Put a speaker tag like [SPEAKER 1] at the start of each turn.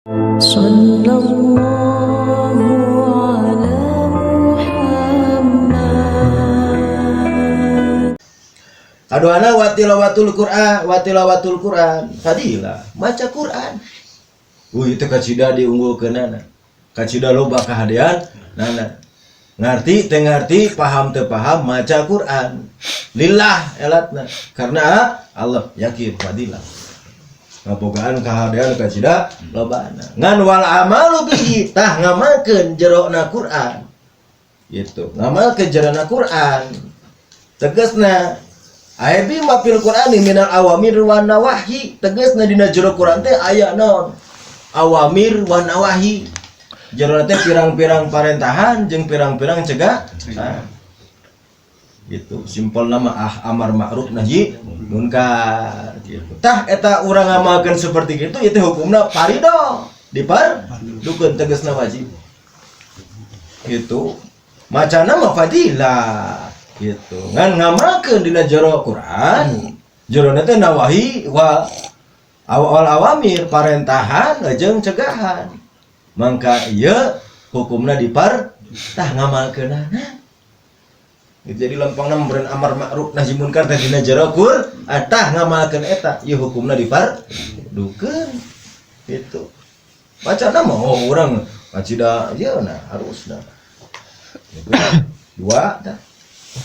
[SPEAKER 1] Sallallahu ala Muhammad.
[SPEAKER 2] Aduhana watilawatul Quran fadilah maca Quran. Itu kacida diunggulkeunana. Kacida loba kahadian nana. Ngarti teu ngarti, paham teu paham maca Quran. Lillah elatna. Karena Allah yakin fadilah. Ngabogaan kahadian kacida lobana. Ngan wal amalu bihi tah ngamalkeun jerona Quran. Gitu. Ngamalkeun jerona Quran. Tegasna Aibi mapil Qur'ani minal awamir wa nawahi. Tegasna dina jero Qur'an teh aya naon? Awamir wa nawahi. Jero teh pirang-pirang parentahan jeung pirang-pirang cegah. Gitu. Simpel nama amar ma'ruf nahi munkar gitu. Tah eta urang ngamalkeun seperti kitu ieu teh hukumna fardhu. Dipardukeun tegasna wajib. Gitu. Macana mah fadilah. Gitu ngan ngamalkeun dina jero Quran jerona teh nawahi wa awal awamir parentahan jeung cegahan mangka ieu hukumna dipar tah ngamalkeunana jadi lempangna memberen amar ma'ruf nahi munkar teh dina jero Quran tah ngamalkeun eta ieu hukumna dipar dukeun gitu bacana mah urang macida ieu na harusna gitu. Dua tah